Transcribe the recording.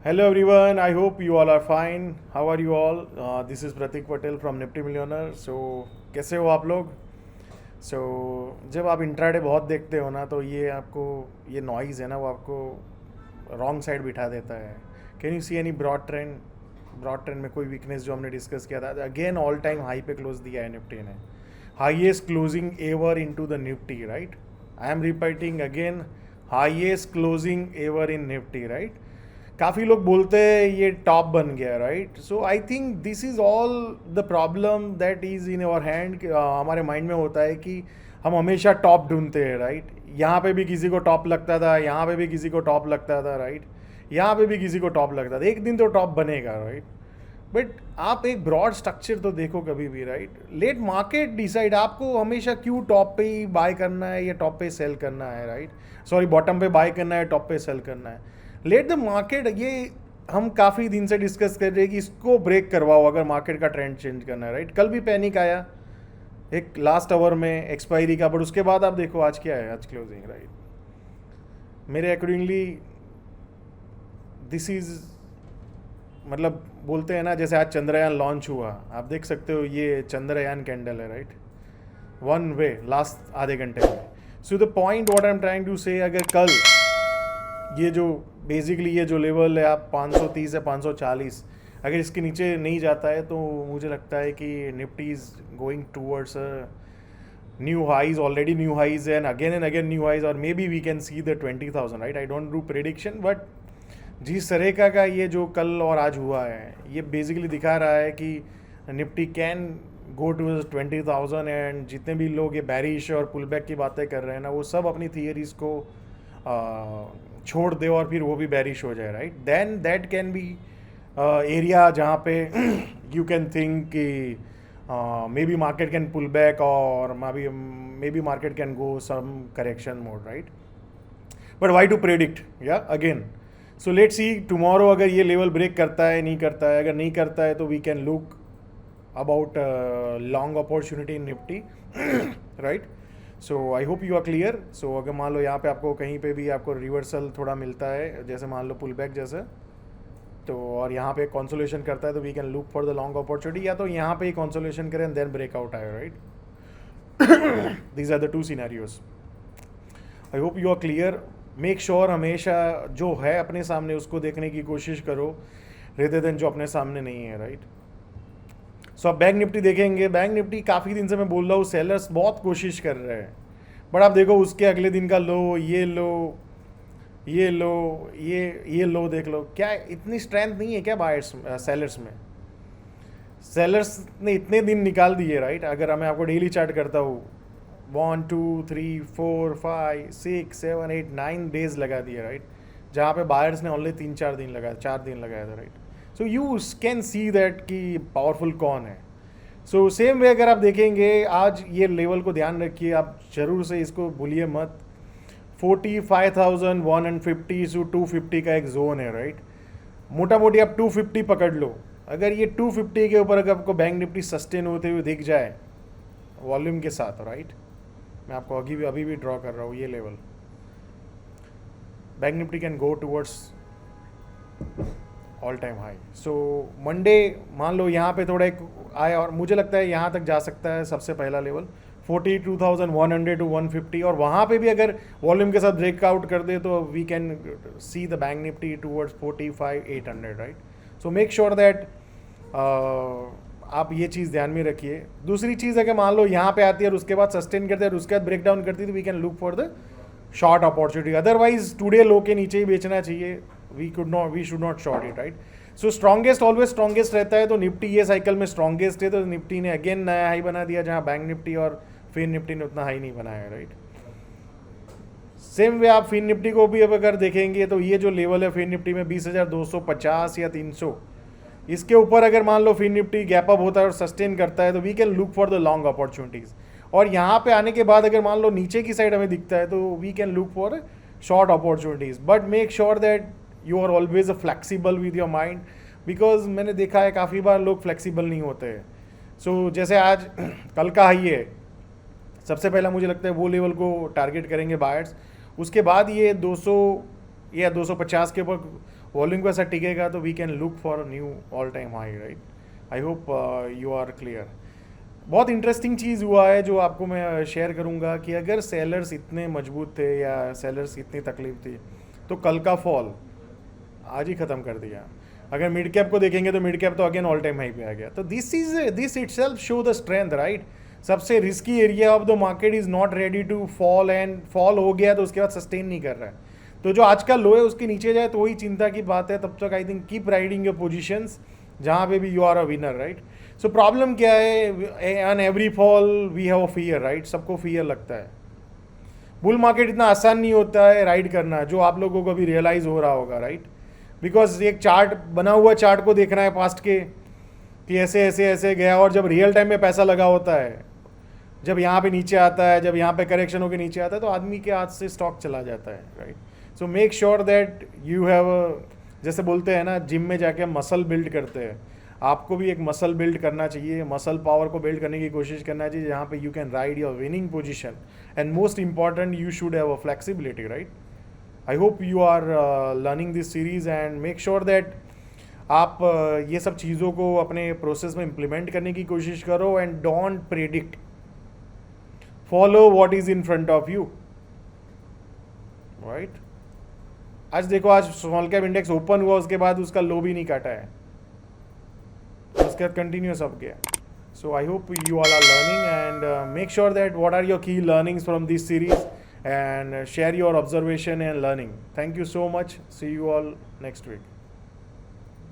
Hello everyone, I hope you all are fine. How are you all? This is Pratik Patel from Nifty Millionaire. कैसे हो आप लोग? So जब आप intraday बहुत देखते हो ना तो ये आपको ये नॉइज़ है ना वो आपको रॉन्ग साइड बिठा देता है. Can you see any broad trend में कोई वीकनेस जो हमने डिस्कस किया था? अगेन ऑल टाइम हाई पे क्लोज दिया है निफ्टी ने. Highest closing ever into the Nifty, right? I am repeating again, highest closing ever in Nifty, right? काफ़ी लोग बोलते हैं ये टॉप बन गया, right? So I think this is all the problem that is in our hand. हमारे mind में होता है कि हम हमेशा टॉप ढूंढते हैं, राइट? यहाँ पे भी किसी को टॉप लगता था, यहाँ पे भी किसी को टॉप लगता था, राइट? यहाँ पे भी किसी को टॉप लगता था. एक दिन तो टॉप बनेगा, राइट? बट आप एक ब्रॉड स्ट्रक्चर तो देखो कभी भी, राइट? लेट मार्केट डिसाइड आपको हमेशा क्यों टॉप पे ही बाय करना है या टॉप पे सेल करना है, राइट? सॉरी, बॉटम पे बाय करना है, टॉप पे सेल करना है. Let the market. ये हम काफ़ी दिन से डिस्कस कर रहे हैं कि इसको ब्रेक करवाओ अगर मार्केट का ट्रेंड चेंज करना है, राइट? कल भी पैनिक आया एक लास्ट आवर में एक्सपायरी का, बट उसके बाद आप देखो आज क्या है, आज क्लोजिंग, राइट? मेरे अकॉर्डिंगली दिस इज़, मतलब बोलते हैं ना जैसे आज चंद्रयान लॉन्च हुआ, आप देख सकते हो ये चंद्रयान कैंडल है, राइट? वन वे लास्ट आधे घंटे में. So the point what I am trying to say, अगर कल ये जो बेसिकली ये जो लेवल है आप 530 या 540, अगर इसके नीचे नहीं जाता है तो मुझे लगता है कि Nifty is going towards new highs, already new highs and again new highs, और may be we can see the 20,000, right? I don't do prediction, but जिस तरह का ये जो कल और आज हुआ है ये बेसिकली दिखा रहा है कि Nifty can go to 20,000. And जितने भी लोग ये बैरिश और पुल बैक की बातें कर रहे हैं ना, वो सब अपनी थियरीज को छोड़ दे और फिर वो भी बैरिश हो जाए, right? Then that can be area जहाँ पे यू कैन थिंक कि may be market can pull back और may be market can go some correction mode, right? But why to predict, या again. So let see tomorrow अगर ये level break करता है, नहीं करता है. अगर नहीं करता है तो we can look about long opportunity in Nifty, right? So I hope you are clear. So अगर मान लो यहाँ पे आपको कहीं पे भी आपको रिवर्सल थोड़ा मिलता है, जैसे मान लो पुल बैक जैसे, तो और यहाँ पे कंसोलेशन करता है तो we can look for the long opportunity, या तो यहाँ पे ही कंसोलेशन करें देन ब्रेकआउट आए, right? These are the two scenarios. I hope you are clear. Make sure हमेशा जो है अपने सामने उसको देखने की कोशिश करो रेदर देन जो अपने सामने नहीं है, राइट? सो आप बैंक निफ्टी देखेंगे. बैंक निफ्टी काफ़ी दिन से मैं बोल रहा हूँ सेलर्स बहुत कोशिश कर रहे हैं, बट आप देखो उसके अगले दिन का लो, ये लो, ये लो, ये लो देख लो. क्या इतनी स्ट्रेंथ नहीं है क्या बायर्स सेलर्स में? सेलर्स ने इतने दिन निकाल दिए, राइट? अगर मैं आपको डेली चार्ट करता हूँ, 1 2 3 4 5 6 7 8 9 डेज लगा दिए, राइट? जहाँ पे बायर्स ने ओनली 3-4 दिन लगाया, 4 दिन लगाया था, right? So you can see that कि पावरफुल कौन है. सो सेम वे अगर आप देखेंगे आज ये लेवल को ध्यान रखिए, आप जरूर से इसको भूलिए मत. 45,150 से 250 का एक जोन है, राइट? मोटा मोटी आप 250 पकड़ लो. अगर ये 250 के ऊपर अगर आपको बैंक निफ्टी सस्टेन होते हुए दिख जाए वॉल्यूम के साथ, राइट? मैं आपको अभी भी ड्रॉ कर रहा हूँ ये level. Bank Nifty can go towards all time high. So Monday मान लो यहाँ पे थोड़ा एक आया और मुझे लगता है यहाँ तक जा सकता है सबसे पहला लेवल 42,100 टू 150, और वहाँ पे भी अगर वॉल्यूम के साथ ब्रेकआउट कर दे तो we can see the bank Nifty towards 45,800, right? So make sure that आप ये चीज़ ध्यान में रखिए. दूसरी चीज़ अगर मान लो यहाँ पे आती है और उसके बाद सस्टेन करते हैं और उसके बाद ब्रेक डाउन करती है तो we can look for the short opportunity. Otherwise today low के नीचे ही बेचना चाहिए. We should not short it, right? So strongest always strongest रहता है, तो निफ्टी ये साइकिल में स्ट्रॉन्गेस्ट है, तो निफ्टी ने अगेन नया हाई बना दिया, जहाँ बैंक निफ्टी और फिन निफ्टी ने उतना हाई नहीं बनाया, राइट? सेम वे आप फिन निफ्टी को भी अब अगर देखेंगे तो ये जो लेवल है फिन निफ्टी में 20,250 या 300, इसके ऊपर अगर मान लो फिन निफ्टी गैप अप होता है और सस्टेन करता है तो we can look for the long opportunities. और यहाँ पे आने के बाद अगर मान लो नीचे की साइड हमें दिखता है तो we can look for short opportunities. But make sure that you are always flexible with your mind, because मैंने देखा है काफ़ी बार लोग फ्लेक्सिबल नहीं होते हैं. सो जैसे आज कल का हाई है, सबसे पहला मुझे लगता है वो लेवल को टारगेट करेंगे बायर्स. उसके बाद ये 200 या 250 के ऊपर वॉल्यूम को ऐसा टिकेगा तो we can look for new all time high, right. I hope you are clear. बहुत इंटरेस्टिंग चीज़ हुआ है जो आपको मैं शेयर करूंगा कि अगर सेलर्स इतने मजबूत थे या सेलर्स की इतनी तकलीफ थी तो कल का फॉल आज ही ख़त्म कर दिया. अगर मिड कैप को देखेंगे तो मिड कैप तो अगेन ऑल टाइम हाई पे आ गया. तो this itself show the strength, right. सबसे risky area of the market is not ready to fall, and fall हो गया तो उसके बाद सस्टेन नहीं कर रहा है. तो जो आज का लो है उसके नीचे जाए तो वही चिंता की बात है. तब तक I think keep riding your positions जहाँ पे भी you are a winner, right. So problem क्या है, on every fall we have a fear, right. सबको फियर लगता है. बुल मार्केट इतना आसान नहीं होता है राइड करना, जो आप लोगों को भी रियलाइज हो रहा होगा, राइट. बिकॉज एक चार्ट बना हुआ चार्ट को देखना है पास्ट के कि ऐसे ऐसे ऐसे गया, और जब रियल टाइम में पैसा लगा होता है, जब यहाँ पे नीचे आता है, जब यहाँ पे करेक्शन होकर नीचे आता है, तो आदमी के हाथ से स्टॉक चला जाता है, right. So make sure that you have, जैसे बोलते हैं ना जिम में जाके मसल बिल्ड करते हैं, आपको भी एक मसल बिल्ड करना चाहिए. मसल पावर को बिल्ड करने की कोशिश करना चाहिए जहाँ पे you can ride your winning position, and most important you should have a flexibility, right. I hope you are learning this series, and make sure that आप ये सब चीज़ों को अपने प्रोसेस में इम्प्लीमेंट करने की कोशिश करो, and don't predict, follow what is in front of you, right. आज देखो, आज स्मॉल कैप इंडेक्स ओपन हुआ, उसके बाद उसका लो भी नहीं काटा है, उसके बाद कंटिन्यूस अप गया. So I hope you all are learning, and make sure that what are your key learnings from this series, and share your observation and learning. Thank you so much. See you all next week.